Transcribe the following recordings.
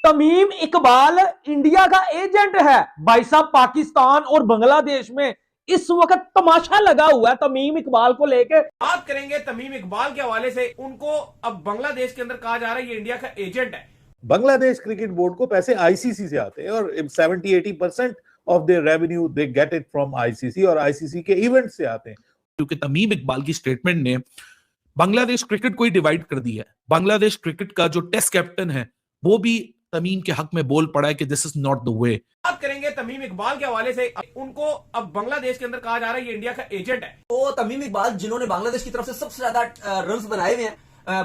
Tamim Iqbal India का agent है भाई साहब। पाकिस्तान और बांग्लादेश में इस वक्त तमाशा लगा हुआ है तमीम इकबाल को लेकर। बात करेंगे तमीम इकबाल के हवाले से। उनको अब बांग्लादेश के अंदर कहा जा रहा है ये इंडिया का एजेंट है। बांग्लादेश क्रिकेट बोर्ड को पैसे आईसीसी से आते हैं और 70-80% of their revenue they get it from ICC और आईसीसी के इवेंट से आते हैं। क्योंकि तमीम इकबाल की स्टेटमेंट ने बांग्लादेश क्रिकेट को ही डिवाइड कर दिया है। बांग्लादेश क्रिकेट का जो टेस्ट कैप्टन है वो भी तमीम के हक में बोल पड़ा है कि this is not the way. बात करेंगे तमीम इकबाल के हवाले से। उनको अब बांग्लादेश के अंदर कहा जा रहा है ये इंडिया का एजेंट है। तो तमीम इकबाल जिन्होंने बांग्लादेश की तरफ से सबसे ज्यादा रन बनाए हुए हैं,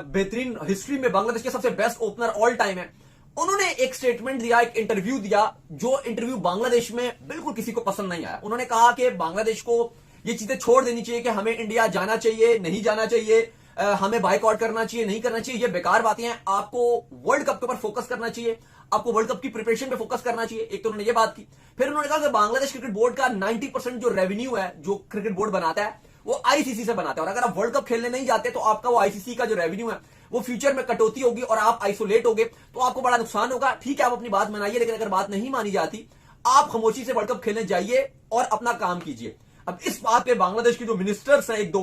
बेहतरीन हिस्ट्री में बांग्लादेश के सबसे बेस्ट ओपनर ऑल टाइम है, उन्होंने एक स्टेटमेंट दिया, एक इंटरव्यू दिया, जो इंटरव्यू बांग्लादेश में बिल्कुल किसी को पसंद नहीं आया। उन्होंने कहा कि बांग्लादेश को ये चीजें छोड़ देनी चाहिए कि हमें इंडिया जाना चाहिए, नहीं जाना चाहिए, हमें बाइकआउट करना चाहिए, नहीं करना चाहिए, ये बेकार बातें हैं। आपको वर्ल्ड कप के ऊपर फोकस करना चाहिए, आपको वर्ल्ड कप की प्रिपरेशन पे फोकस करना चाहिए। एक तो उन्होंने ये बात की। फिर उन्होंने कहा कि बांग्लादेश क्रिकेट बोर्ड का 90% जो रेवेन्यू है जो क्रिकेट बोर्ड बनाता है वो आईसीसी से बनाता है, और अगर आप वर्ल्ड कप खेलने नहीं जाते तो आपका वो आईसीसी का जो रेवेन्यू है वो फ्यूचर में कटौती होगी और आप आइसोलेट होगे तो आपको बड़ा नुकसान होगा। ठीक है, आप अपनी बात मनाइए, लेकिन अगर बात नहीं मानी जाती आप खामोशी से वर्ल्ड कप खेलने जाइए और अपना काम कीजिए। अब इस बात पे बांग्लादेश के जो मिनिस्टर्स हैं एक दो,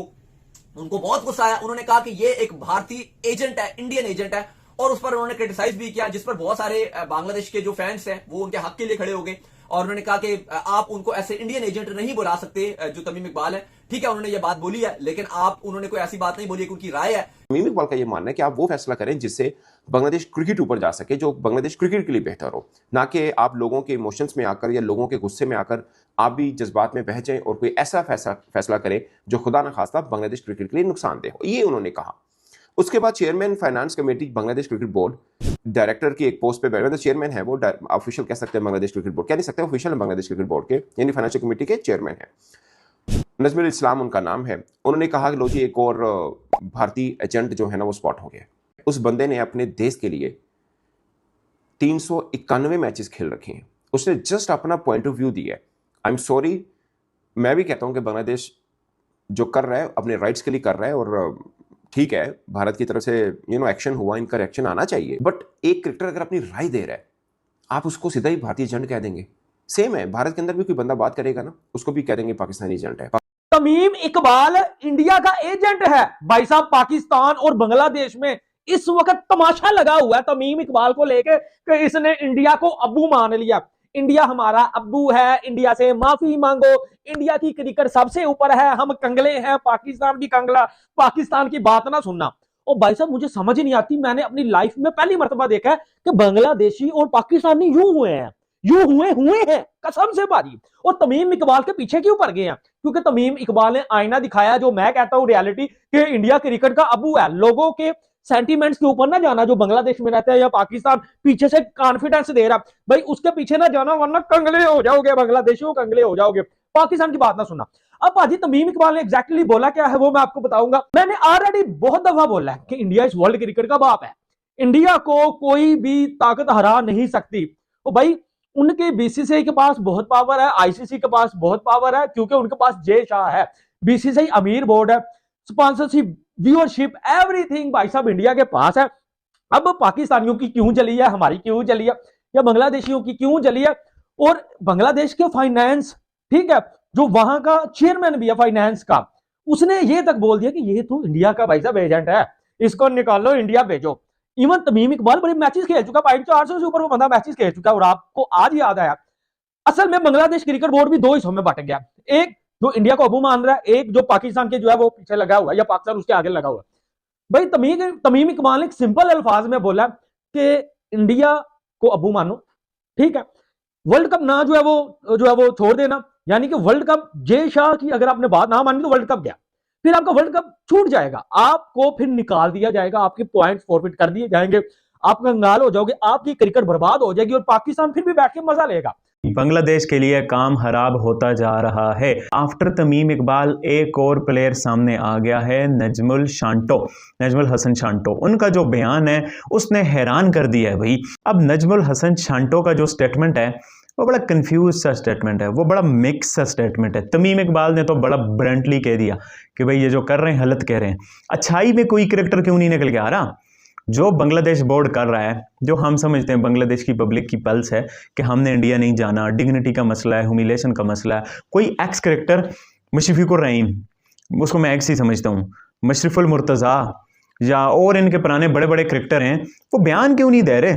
उनको बहुत गुस्सा आया। उन्होंने कहा कि ये एक भारतीय एजेंट है, इंडियन एजेंट है, और उस पर उन्होंने क्रिटिसाइज भी किया, जिस पर बहुत सारे बांग्लादेश के जो फैंस हैं वो उनके हक के लिए खड़े हो गए। और उन्होंने कहा कि आप उनको ऐसे इंडियन एजेंट नहीं बुला सकते जो तमीम इकबाल है। ठीक है, उन्होंने ये बात बोली है, लेकिन उन्होंने कोई ऐसी बात नहीं बोली है, उनकी राय है। तमीम इकबाल का ये मानना है कि आप वो फैसला करें जिससे बांग्लादेश क्रिकेट ऊपर जा सके, जो बांग्लादेश क्रिकेट के लिए बेहतर हो, ना कि आप लोगों के इमोशंस में आकर या लोगों के गुस्से में आकर आप भी जज्बात में बह जाएं और कोई ऐसा फैसला करें जो खुदा न खास्ता बांग्लादेश क्रिकेट के लिए नुकसानदेह हो। ये उन्होंने कहा। उसके बाद chairman finance committee Bangladesh cricket board director की एक पोस्ट पे बैठे, मतलब चेयरमैन है वो, ऑफिशियल कह सकते हैं बांग्लादेश क्रिकेट बोर्ड, कह नहीं सकते ऑफिशियल है बांग्लादेश क्रिकेट बोर्ड के, यानी फाइनेंशियल कमेटी के चेयरमैन है, नजमुल इस्लाम उनका नाम है। उन्होंने कहा कि लो जी एक और भारतीय एजेंट जो है ना वो स्पॉट हो गया। उस बंदे ने अपने देश के लिए 391 मैचेस खेल रखे हैं, उसने जस्ट अपना पॉइंट ऑफ व्यू दिया है। आई एम सॉरी, मैं भी कहता हूं कि बांग्लादेश जो कर रहा है अपने राइट्स के लिए कर रहा है, और ठीक है भारत की तरफ से एक्शन हुआ, इनका रिएक्शन आना चाहिए, बट एक क्रिकेटर अगर अपनी राय दे रहा है आप उसको सीधा ही भारतीय एजेंट कह देंगे। सेम है, भारत के अंदर भी कोई बंदा बात करेगा ना उसको भी कह देंगे पाकिस्तानी एजेंट है। तमीम इकबाल इंडिया का एजेंट है भाई साहब। पाकिस्तान और बांग्लादेश में इस वक्त तमाशा लगा हुआ है तमीम इकबाल को लेकर कि इसने इंडिया को अब्बू मान लिया। इंडिया हमारा अब्बू है, इंडिया से माफी मांगो, इंडिया की क्रिकेट सबसे ऊपर है, हम कंगले हैं, पाकिस्तान भी कंगला, पाकिस्तान की बात ना सुनना। और भाई साहब मुझे समझ नहीं आती, मैंने अपनी लाइफ में पहली मर्तबा देखा है कि बांग्लादेशी और पाकिस्तानी यूं हुए हैं कसम से भाजी। और तमीम इकबाल के पीछे क्यों पड़ गए हैं? क्योंकि तमीम इकबाल ने आईना दिखाया, जो मैं कहता हूं रियलिटी, कि इंडिया क्रिकेट का अबू है। लोगों के सेंटीमेंट्स के ऊपर ना जाना, जो बांग्लादेश में रहता है या पाकिस्तान पीछे से कॉन्फिडेंस दे रहा, भाई उसके पीछे ना जाना, वरना कंगले हो जाओगे, बांग्लादेशियों कंगले हो जाओगे। पाकिस्तान की बात ना सुनना। अब भाजी तमीम इकबाल ने एग्जैक्टली बोला क्या है वो मैं आपको बताऊंगा। मैंने ऑलरेडी बहुत दफा बोला है कि इंडिया इस वर्ल्ड क्रिकेट का बाप है, इंडिया को कोई भी ताकत हरा नहीं सकती। तो भाई उनके बीसीसीआई के पास बहुत पावर है, आईसीसी के पास बहुत पावर है, क्योंकि उनके पास जय शाह है, बीसीसीआई अमीर बोर्ड है, स्पॉन्सरशिप, व्यूअरशिप, एवरीथिंग भाई साहब इंडिया के पास है। अब पाकिस्तानियों की क्यों चली है, हमारी क्यों चली है, या बांग्लादेशियों की क्यों चली है? और बांग्लादेश के फाइनेंस, ठीक है, जो वहां का चेयरमैन भी है फाइनेंस का, उसने ये तक बोल दिया कि ये तो इंडिया का भाई साहब एजेंट है, इसको निकालो, इंडिया भेजो। इवन तमीम इकबाल बड़े मैचेस खेल चुका, 400 से ऊपर वो बंदा मैचेस खेल चुका है। और आपको आज याद आया, असल में बांग्लादेश क्रिकेट बोर्ड भी दो हिस्सों में बांट गया, एक जो इंडिया को अबू मान रहा है, एक जो पाकिस्तान के जो है वो पीछे लगा हुआ है, या पाकिस्तान उसके आगे लगा हुआ है। भाई तमीम इकबाल ने एक सिंपल अल्फाज में बोला कि इंडिया को अबू मानो, ठीक है, वर्ल्ड कप ना जो है वो छोड़ देना, यानी कि वर्ल्ड कप जय शाह की अगर आपने बात ना मानी तो वर्ल्ड कप गया, फिर आपका वर्ल्ड कप छूट जाएगा, आपको फिर निकाल दिया जाएगा, आपके पॉइंट्स फॉरफिट कर दिए जाएंगे, आप कंगाल हो जाओगे, आपकी क्रिकेट बर्बाद हो जाएगी और पाकिस्तान फिर भी बैठ के मजा लेगा। बांग्लादेश के लिए काम खराब होता जा रहा है। आफ्टर तमीम इकबाल एक और प्लेयर सामने आ गया है, नजमुल हसन शांटो। उनका जो बयान है उसने हैरान कर दिया है भाई। अब नजमुल हसन शांटो का जो स्टेटमेंट है वो बड़ा कंफ्यूज सा स्टेटमेंट है, वो बड़ा मिक्स सा स्टेटमेंट है। तमीम इकबाल ने तो बड़ा ब्रंटली कह दिया कि भाई ये जो कर रहे हैं गलत कह रहे हैं। अच्छाई में कोई क्रिकेटर क्यों नहीं निकल के आ रहा? जो बांग्लादेश बोर्ड कर रहा है, जो हम समझते हैं बांग्लादेश की पब्लिक की पल्स है कि हमने इंडिया नहीं जाना, डिग्निटी का मसला है, ह्यूमिलेशन का मसला है। कोई एक्स करेक्टर मुशफिकुर रहीम, उसको मैं एक्स ही समझता हूँ, मशरफुल मुर्तज़ा या और इनके पुराने बड़े बड़े क्रिकेटर हैं, वो बयान क्यों नहीं दे रहे?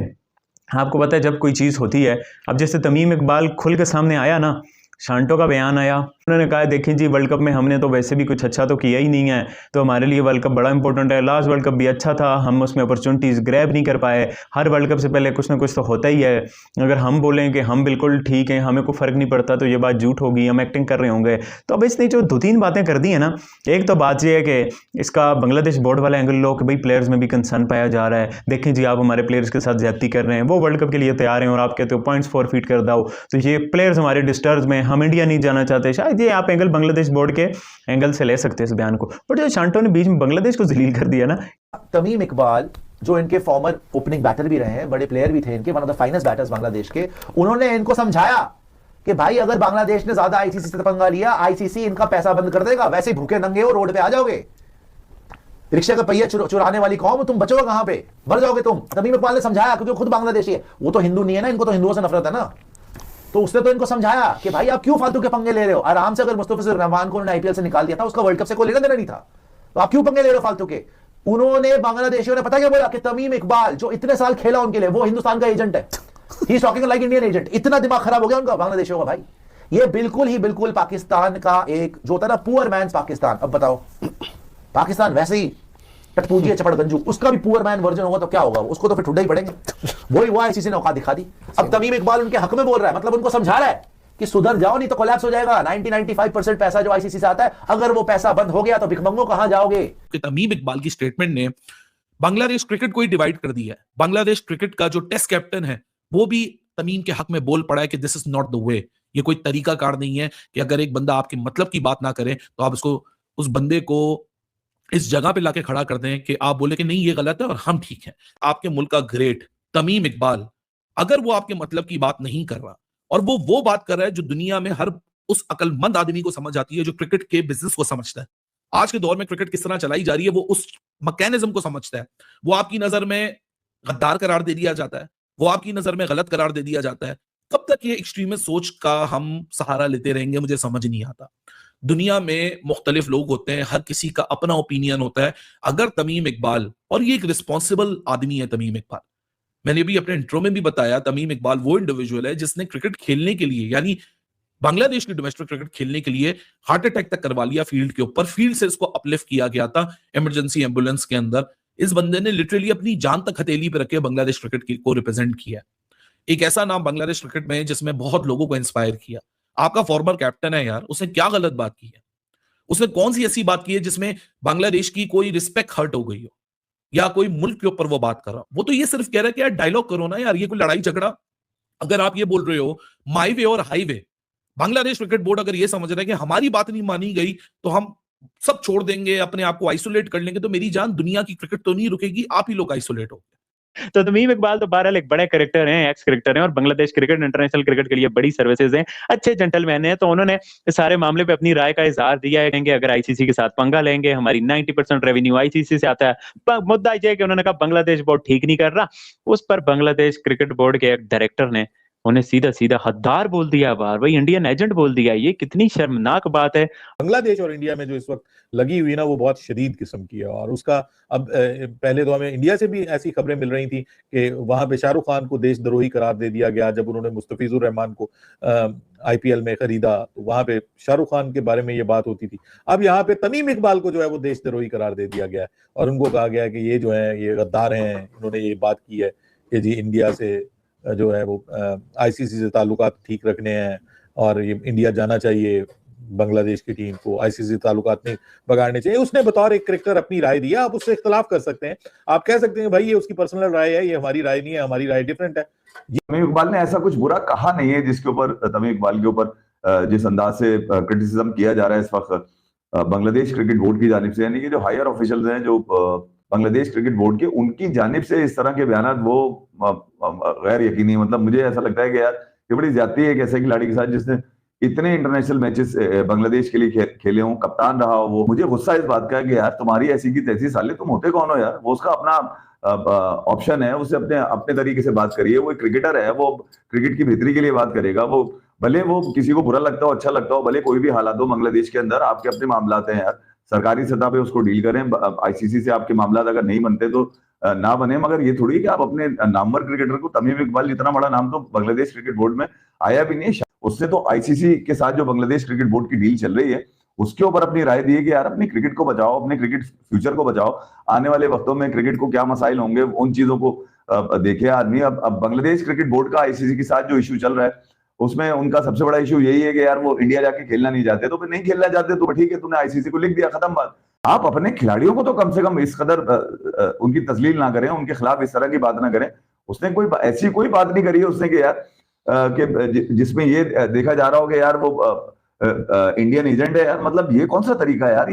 आपको पता है जब कोई चीज़ होती है, अब जैसे तमीम इकबाल खुल के सामने आया ना, शांटो का बयान आया, उन्होंने कहा देखें जी वर्ल्ड कप में हमने तो वैसे भी कुछ अच्छा तो किया ही नहीं है, तो हमारे लिए वर्ल्ड कप बड़ा इंपॉर्टेंट है। लास्ट वर्ल्ड कप भी अच्छा था, हम उसमें अपॉर्चुनिटीज़ ग्रैब नहीं कर पाए। हर वर्ल्ड कप से पहले कुछ ना कुछ तो होता ही है। अगर हम बोलें कि हम बिल्कुल ठीक हैं, हमें कोई फ़र्क नहीं पड़ता, तो ये बात झूठ होगी, हम एक्टिंग कर रहे होंगे। तो अब इसने जो 2-3 बातें कर दी है ना, एक तो बात यह है कि इसका बांग्लादेश बोर्ड वाला एंगल लो कि भाई प्लेयर्स में भी कंसर्न पाया जा रहा है, देखें जी आप हमारे प्लेयर्स के साथ ज्यादती कर रहे हैं, वो वर्ल्ड कप के लिए तैयार हैं और आप कहते हो पॉइंट्स फॉरफीट कर दो, तो ये प्लेयर्स हमारे डिस्टर्ब में, हम इंडिया नहीं जाना चाहते। शायद ये आप एंगल बांग्लादेश बोर्ड के एंगल से ले सकते हैं इस बयान को, बट जो शांटो ने बीच में बांग्लादेश को जलील कर दिया ना। तमीम इकबाल जो इनके फॉर्मर ओपनिंग बैटर भी रहे हैं, बड़े प्लेयर भी थे इनके, one of the finest batters Bangladesh के, उन्होंने इनको समझाया कि भाई अगर बांग्लादेश ने ज्यादा आईसीसी से पंगा लिया, आईसीसी इनका पैसा बंद कर देगा, वैसे भूखे नंगे हो रोड पे आ जाओगे, रिक्शे का पहिया चुराने वाली कौम, तुम बचोगे कहां पे, मर जाओगे तुम। तमीम इकबाल ने समझाया, क्योंकि खुद बांग्लादेशी है, वो तो हिंदू नहीं है ना, इनको तो हिंदुओं से नफरत है ना, तो उसने तो इनको समझाया कि भाई आप क्यों फालतू के पंगे ले रहे हो। आराम से अगर मुस्तफिजुर रहमान को उन्होंने आईपीएल से निकाल दिया था, उसका वर्ल्ड कप से कोई लेना देना नहीं था, तो आप क्यों पंगे ले रहे हो फालतू के। उन्होंने बांग्लादेशियों ने पता क्या बोला कि तमीम इकबाल जो इतने साल खेला उनके लिए, वो हिंदुस्तान का एजेंट है, he is talking like Indian agent. इतना दिमाग खराब हो गया उनका बांग्लादेशियों का। भाई ये बिल्कुल पाकिस्तान का एक जो होता है ना पुअर मैन्स पाकिस्तान। अब बताओ पाकिस्तान वैसे ही टटपूजी है, चपड़ गंजू, उसका भी पुअर मैन वर्जन होगा तो क्या होगा, उसको तो फिर ठुड्डा ही पड़ेंगे। वही हुआ, आईसीसी ने औकात दिखा दी। अब तमीम इकबाल उनके हक में बोल रहा है, मतलब उनको समझा रहा है कि सुधर जाओ नहीं तो कोलैप्स हो जाएगा। 90-95% पैसा जो आईसीसी से आता है, अगर वो पैसा बंद हो गया तो भिखमंगो कहां जाओगे। तमीम इकबाल की स्टेटमेंट ने बांग्लादेश क्रिकेट को ही डिवाइड कर दिया है। बांग्लादेश क्रिकेट का जो टेस्ट कैप्टन है वो भी तमीम के हक में बोल पड़ा है कि this is not the way. ये कोई तरीकाकार नहीं है कि अगर एक बंदा आपके मतलब की बात ना करे तो आप उसको, उस बंदे को इस जगह पे लाके खड़ा कर दें कि आप बोले कि नहीं ये गलत है और हम ठीक हैं। आपके मुल्क का ग्रेट तमीम इकबाल, अगर वो आपके मतलब की बात नहीं कर रहा और वो बात कर रहा है जो दुनिया में हर उस अकलमंद आदमी को समझ आती है, जो क्रिकेट के बिजनेस को समझता है, आज के दौर में क्रिकेट किस तरह चलाई जा रही है, वो उस मैकेनिज्म को समझता है, वो आपकी नजर में गद्दार करार दे दिया जाता है, वो आपकी नजर में गलत करार दे दिया जाता है। कब तक ये एक्सट्रीमिस्ट सोच का हम सहारा लेते रहेंगे, मुझे समझ नहीं आता। दुनिया में मुख्तलिफ लोग होते हैं, हर किसी का अपना ओपिनियन होता है। अगर तमीम इकबाल, और ये एक रिस्पॉन्सिबल आदमी है तमीम इकबाल, मैंने भी अपने इंट्रो में भी बताया, तमीम इकबाल वो इंडिविजुअल है जिसने क्रिकेट खेलने के लिए, यानी बांग्लादेश की डोमेस्टिक क्रिकेट खेलने के लिए हार्ट अटैक तक करवा लिया फील्ड के ऊपर। फील्ड से इसको अपलिफ्ट किया गया था इमरजेंसी एम्बुलेंस के अंदर। इस बंदे ने लिटरली अपनी जान तक हथेली पे रखे बांग्लादेश क्रिकेट को रिप्रेजेंट किया। एक ऐसा नाम बांग्लादेश क्रिकेट में जिसमें बहुत लोगों को इंस्पायर किया। आपका फॉर्मर कैप्टन है यार, उसने क्या गलत बात की है? उसने कौन सी ऐसी बात की है जिसमें बांग्लादेश की कोई रिस्पेक्ट हर्ट हो गई हो, या कोई मुल्क के ऊपर वो बात कर रहा? वो तो ये सिर्फ कह रहा है कि यार डायलॉग करो ना यार, ये कोई लड़ाई झगड़ा। अगर आप ये बोल रहे हो माई वे और हाईवे, बांग्लादेश क्रिकेट बोर्ड अगर ये समझ रहा है कि हमारी बात नहीं मानी गई तो हम सब छोड़ देंगे, अपने आप को आइसोलेट कर लेंगे, तो मेरी जान दुनिया की क्रिकेट तो नहीं रुकेगी, आप ही लोग आइसोलेट हो। तो तमीम इकबाल तो बहरहाल एक बड़े क्रिकेटर हैं, एक्स क्रिकेटर हैं, और बांग्लादेश क्रिकेट इंटरनेशनल क्रिकेट के लिए बड़ी सर्विसेज हैं, अच्छे जेंटलमैन हैं। तो उन्होंने इस सारे मामले पे अपनी राय का इजहार दिया है कि अगर आईसीसी के साथ पंगा लेंगे, हमारी 90% रेवेन्यू आईसीसी से आता है। मुद्दा ये है कि उन्होंने कहा बांग्लादेश बोर्ड ठीक नहीं कर रहा। उस पर बांग्लादेश क्रिकेट बोर्ड के एक डायरेक्टर ने उन्हें सीधा सीधा हद्दार बोल दिया, बार भाई इंडियन एजेंट बोल दिया। ये कितनी शर्मनाक बात है। बांग्लादेश और इंडिया में जो इस वक्त लगी हुई ना, वो बहुत शदीद किस्म की है। और उसका अब पहले तो हमें इंडिया से भी ऐसी खबरें मिल रही थी कि वहां पे शाहरुख खान को देशद्रोही करार दे दिया गया जब उन्होंने मुस्तफिजुर रहमान को आईपीएल में खरीदा, तो वहां पे शाहरुख खान के बारे में ये बात होती थी। अब यहाँ पे तमीम इकबाल को जो है वो देशद्रोही करार दे दिया गया है और उनको कहा गया है कि ये जो है ये गद्दार हैं, इन्होंने ये बात की है कि जी इंडिया से जो है वो आईसीसी से ताल्लुकात ठीक रखने हैं और ये इंडिया जाना चाहिए, बांग्लादेश की टीम को आईसीसी ताल्लुकात नहीं बिगाड़ने चाहिए। उसने बतौर एक क्रिकेटर अपनी राय दिया। आप उससे इख्तलाफ कर सकते हैं, आप कह सकते हैं भाई ये उसकी पर्सनल राय है, ये हमारी राय नहीं है, हमारी राय डिफरेंट है। तमीम इकबाल ने ऐसा कुछ बुरा कहा नहीं है जिसके ऊपर तमीम इकबाल के ऊपर जिस अंदाज से क्रिटिसिज्म किया जा रहा है इस वक्त बांग्लादेश क्रिकेट बोर्ड की जानिब से, यानी कि जो हायर ऑफिशियल्स हैं जो बांग्लादेश क्रिकेट बोर्ड के, उनकी जानिब से इस तरह के बयान वो गैर यकीनी। मतलब मुझे ऐसा लगता है कि यार ये बड़ी ज्यादती है एक ऐसे खिलाड़ी के साथ जिसने इतने इंटरनेशनल मैचेस बांग्लादेश के लिए खेले हों, कप्तान रहा हो वो। मुझे गुस्सा इस बात का है कि यार तुम्हारी ऐसी की तैसी, साले तुम होते कौन हो यार? वो उसका अपना ऑप्शन है उसे अपने अपने तरीके से बात करिए। वो एक क्रिकेटर है, वो क्रिकेट की बेहतरी के लिए बात करेगा। वो भले वो किसी को बुरा लगता हो, अच्छा लगता हो, भले कोई भी हालात हो बांग्लादेश के अंदर, आपके अपने मामलात हैं यार, सरकारी सतह पे उसको डील करें। आईसीसी से आपके मामलात अगर नहीं बनते तो ना बने, मगर ये थोड़ी कि आप अपने नामवर क्रिकेटर को, तमीम इकबाल इतना बड़ा नाम तो बांग्लादेश क्रिकेट बोर्ड में आया भी नहीं, उससे तो आईसीसी के साथ जो बांग्लादेश क्रिकेट बोर्ड की डील चल रही है उसके ऊपर अपनी राय दी है कि यार अपनी क्रिकेट को बचाओ, अपने क्रिकेट फ्यूचर को बचाओ, आने वाले वक्तों में क्रिकेट को क्या मसाइल होंगे उन चीजों को देखे आदमी। अब बांग्लादेश क्रिकेट बोर्ड का आईसीसी के साथ जो इशू चल रहा है उसमें उनका सबसे बड़ा इशू यही है कि यार वो इंडिया जाके खेलना नहीं चाहते, तो फिर नहीं खेलना चाहते तो ठीक है, तुमने आईसीसी को लिख दिया, खत्म बात। आप अपने खिलाड़ियों को तो कम से कम इस कदर उनकी तस्लील ना करें, उनके खिलाफ इस तरह की बात ना करें। उसने कोई ऐसी कोई बात नहीं करी है उसने कि यार कि जिसमें ये देखा जा रहा हो कि यार वो इंडियन एजेंट है यार, मतलब ये कौन सा तरीका है यार।